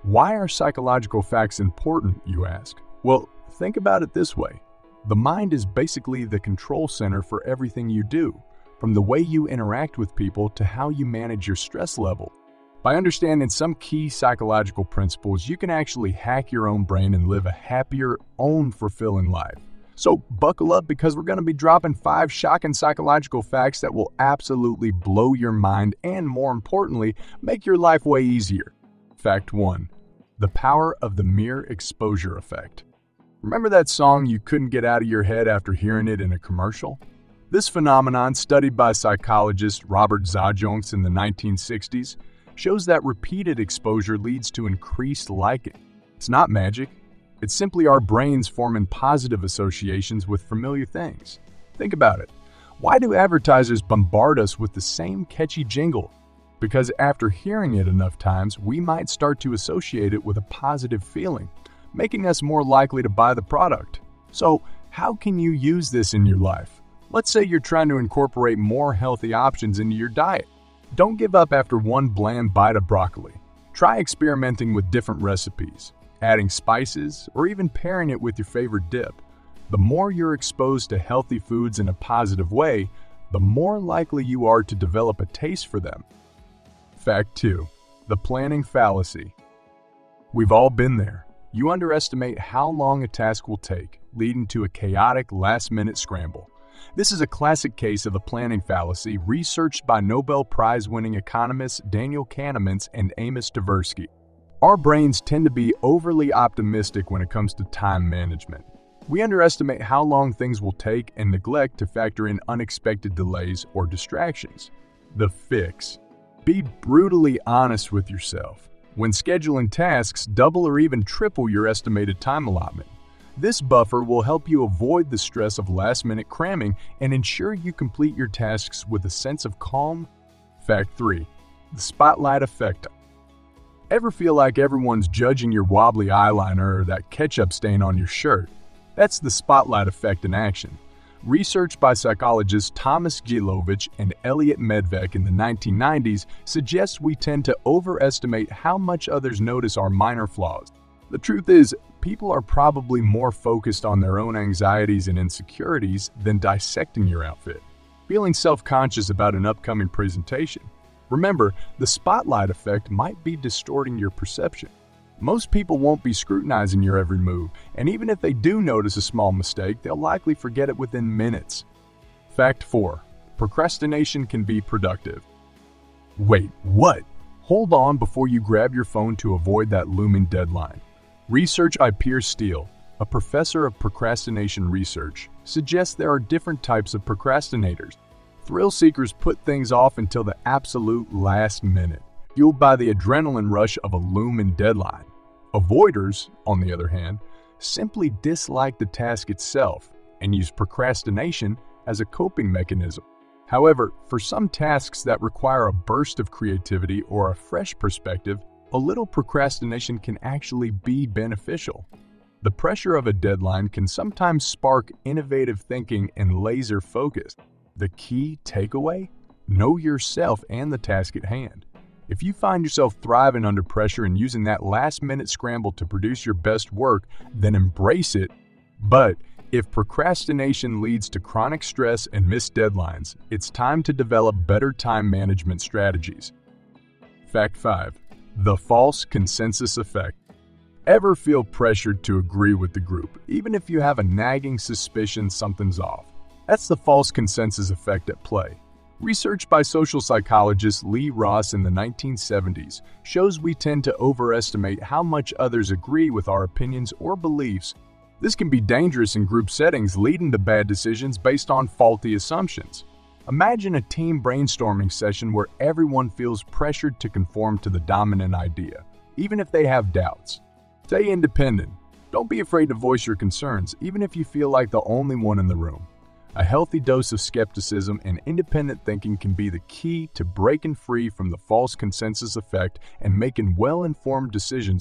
Why are psychological facts important, you ask? Well, think about it this way. The mind is basically the control center for everything you do, from the way you interact with people to how you manage your stress level. By understanding some key psychological principles, you can actually hack your own brain and live a happier, fulfilling life. So buckle up because we're going to be dropping 5 shocking psychological facts that will absolutely blow your mind and, more importantly, make your life way easier. Fact 1. The power of the mere exposure effect. Remember that song you couldn't get out of your head after hearing it in a commercial? This phenomenon, studied by psychologist Robert Zajonc in the 1960s, shows that repeated exposure leads to increased liking. It's not magic. It's simply our brains forming positive associations with familiar things. Think about it. Why do advertisers bombard us with the same catchy jingle? Because after hearing it enough times, we might start to associate it with a positive feeling, making us more likely to buy the product. So, how can you use this in your life? Let's say you're trying to incorporate more healthy options into your diet. Don't give up after one bland bite of broccoli. Try experimenting with different recipes, adding spices, or even pairing it with your favorite dip. The more you're exposed to healthy foods in a positive way, the more likely you are to develop a taste for them. Fact 2. The planning fallacy. We've all been there. You underestimate how long a task will take, leading to a chaotic last-minute scramble. This is a classic case of the planning fallacy researched by Nobel Prize-winning economists Daniel Kahneman and Amos Tversky. Our brains tend to be overly optimistic when it comes to time management. We underestimate how long things will take and neglect to factor in unexpected delays or distractions. The fix. Be brutally honest with yourself. When scheduling tasks, double or even triple your estimated time allotment. This buffer will help you avoid the stress of last-minute cramming and ensure you complete your tasks with a sense of calm. Fact 3. The spotlight effect. Ever feel like everyone's judging your wobbly eyeliner or that ketchup stain on your shirt? That's the spotlight effect in action. Research by psychologists Thomas Gilovich and Elliot Medvec in the 1990s suggests we tend to overestimate how much others notice our minor flaws. The truth is, people are probably more focused on their own anxieties and insecurities than dissecting your outfit. Feeling self-conscious about an upcoming presentation. Remember, the spotlight effect might be distorting your perception. Most people won't be scrutinizing your every move, and even if they do notice a small mistake, they'll likely forget it within minutes. Fact 4. Procrastination can be productive. Wait, what? Hold on before you grab your phone to avoid that looming deadline. Research by Piers Steele, a professor of procrastination research, suggests there are different types of procrastinators. Thrill seekers put things off until the absolute last minute, fueled by the adrenaline rush of a looming deadline. Avoiders, on the other hand, simply dislike the task itself and use procrastination as a coping mechanism. However, for some tasks that require a burst of creativity or a fresh perspective, a little procrastination can actually be beneficial. The pressure of a deadline can sometimes spark innovative thinking and laser focus. The key takeaway? Know yourself and the task at hand. If you find yourself thriving under pressure and using that last-minute scramble to produce your best work, then embrace it. But if procrastination leads to chronic stress and missed deadlines, it's time to develop better time management strategies. Fact 5. The false consensus effect. Ever feel pressured to agree with the group, even if you have a nagging suspicion something's off? That's the false consensus effect at play. Research by social psychologist Lee Ross in the 1970s shows we tend to overestimate how much others agree with our opinions or beliefs. This can be dangerous in group settings, leading to bad decisions based on faulty assumptions. Imagine a team brainstorming session where everyone feels pressured to conform to the dominant idea, even if they have doubts. Stay independent. Don't be afraid to voice your concerns, even if you feel like the only one in the room. A healthy dose of skepticism and independent thinking can be the key to breaking free from the false consensus effect and making well-informed decisions.